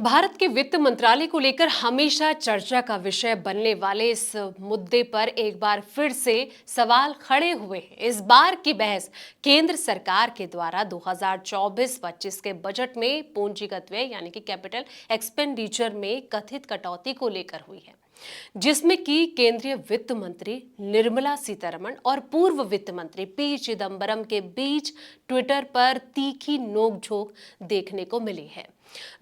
भारत के वित्त मंत्रालय को लेकर हमेशा चर्चा का विषय बनने वाले इस मुद्दे पर एक बार फिर से सवाल खड़े हुए हैं। इस बार की बहस केंद्र सरकार के द्वारा 2024-25 के बजट में पूंजीगत व्यय यानी कि कैपिटल एक्सपेंडिचर में कथित कटौती को लेकर हुई है, जिसमें कि केंद्रीय वित्त मंत्री निर्मला सीतारमण और पूर्व वित्त मंत्री पी चिदंबरम के बीच ट्विटर पर तीखी नोकझोंक देखने को मिली है।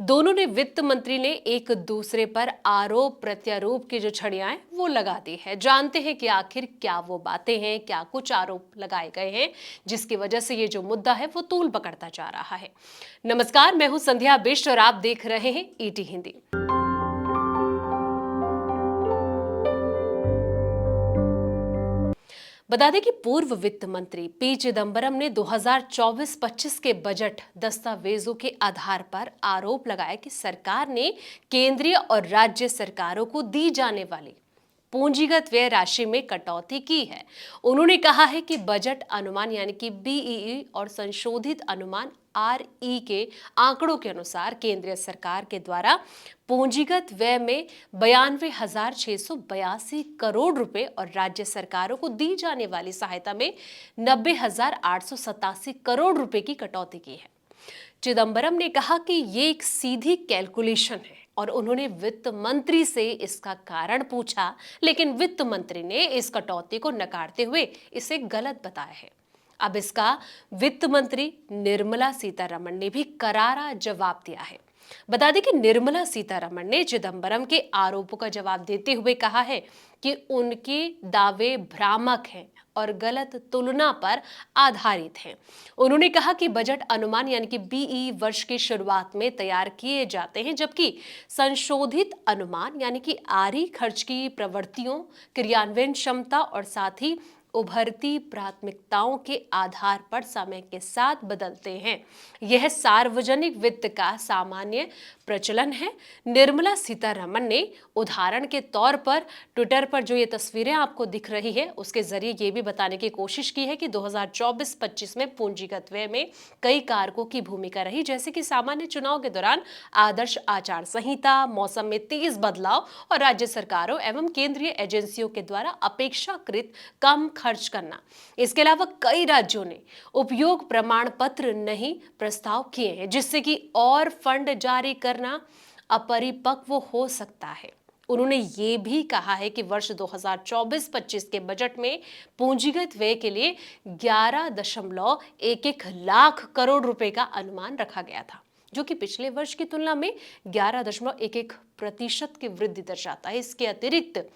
दोनों ने वित्त मंत्री ने एक दूसरे पर आरोप प्रत्यारोप की जो छड़ियां हैं वो लगा दी है। जानते हैं कि आखिर क्या वो बातें हैं, क्या कुछ आरोप लगाए गए हैं जिसकी वजह से ये जो मुद्दा है वो तूल पकड़ता जा रहा है। नमस्कार, मैं हूं संध्या बिष्ट और आप देख रहे हैं ईटी हिंदी। बता दें कि पूर्व वित्त मंत्री पी चिदंबरम ने 2024-25 के बजट दस्तावेजों के आधार पर आरोप लगाया कि सरकार ने केंद्रीय और राज्य सरकारों को दी जाने वाली पूंजीगत व्यय राशि में कटौती की है। उन्होंने कहा है कि बजट अनुमान यानी कि बीईई और संशोधित अनुमान आरई के आंकड़ों के अनुसार केंद्रीय सरकार के द्वारा पूंजीगत व्यय में 92,682 करोड़ रुपए और राज्य सरकारों को दी जाने वाली सहायता में 90,887 करोड़ रुपए की कटौती की है। चिदंबरम ने कहा कि ये एक सीधी कैलकुलेशन है और उन्होंने वित्त मंत्री से इसका कारण पूछा, लेकिन वित्त मंत्री ने इस कटौती को नकारते हुए इसे गलत बताया है। अब इसका वित्त मंत्री निर्मला सीतारमण ने भी करारा जवाब दिया है। बता दें कि निर्मला सीतारमण ने चिदंबरम के आरोपों का जवाब देते हुए कहा है कि उनके दावे भ्रामक हैं और गलत तुलना पर आधारित हैं। उन्होंने कहा कि बजट अनुमान यानी कि बीई वर्ष की शुरुआत में तैयार किए जाते हैं, जबकि संशोधित अनुमान यानी कि आरई खर्च की प्रवृत्तियों, क्रियान्वयन क्षमता और साथ ही उभरती प्राथमिकताओं के आधार पर समय के साथ बदलते हैं। यह सार्वजनिक वित्त का सामान्य प्रचलन है। निर्मला सीतारमण ने उदाहरण के तौर पर ट्विटर पर जो ये तस्वीरें आपको दिख रही है उसके जरिए ये भी बताने की कोशिश की है कि 2024-25 में पूंजीगत व्यय में कई कारकों की भूमिका रही, जैसे कि सामान्य चुनाव के दौरान आदर्श आचार संहिता, मौसम में तेज बदलाव और राज्य सरकारों एवं केंद्रीय एजेंसियों के द्वारा अपेक्षाकृत कम खर्च करना। इसके अलावा कई राज्यों ने उपयोग प्रमाण पत्र नहीं प्रस्ताव किए हैं, जिससे कि और फंड जारी करना अपरिपक्व हो सकता है। उन्होंने ये भी कहा है कि वर्ष 2024-25 के बजट में पूंजीगत व्यय के लिए 11.11 लाख करोड़ रुपए का अनुमान रखा गया था, जो कि पिछले वर्ष की तुलना में 11.11% की वृद्धि दर्शाता है। इसके अतिरिक्त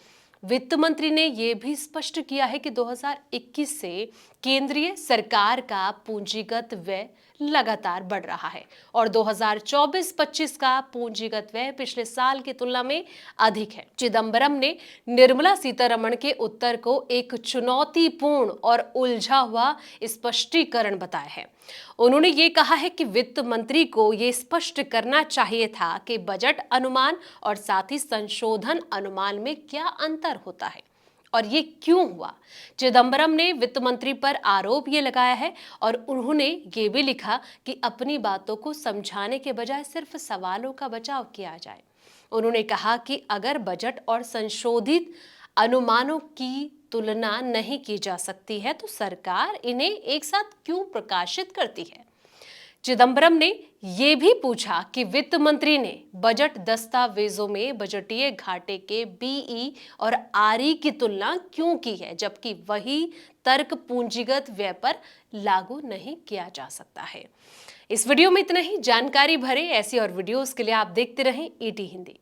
वित्त मंत्री ने यह भी स्पष्ट किया है कि 2021 से केंद्रीय सरकार का पूंजीगत व्यय लगातार बढ़ रहा है और 2024-25 का पूंजीगत व्यय पिछले साल की तुलना में अधिक है। चिदंबरम ने निर्मला सीतारमण के उत्तर को एक चुनौतीपूर्ण और उलझा हुआ स्पष्टीकरण बताया है। उन्होंने ये कहा है कि वित्त मंत्री को ये स्पष्ट करना चाहिए था कि बजट अनुमान और साथ ही संशोधन अनुमान में क्या अंतर होता है और ये क्यों हुआ। चिदंबरम ने वित्त मंत्री पर आरोप ये लगाया है और उन्होंने ये भी लिखा कि अपनी बातों को समझाने के बजाय सिर्फ सवालों का बचाव किया जाए। उन्होंने कहा कि अगर बजट और संशोधित अनुमानों की तुलना नहीं की जा सकती है तो सरकार इन्हें एक साथ क्यों प्रकाशित करती है। चिदंबरम ने यह भी पूछा कि वित्त मंत्री ने बजट दस्तावेजों में बजटीय घाटे के बीई और आरई की तुलना क्यों की है, जबकि वही तर्क पूंजीगत व्यय पर लागू नहीं किया जा सकता है। इस वीडियो में इतना ही। जानकारी भरे ऐसी और वीडियोस के लिए आप देखते रहें ईटी हिंदी।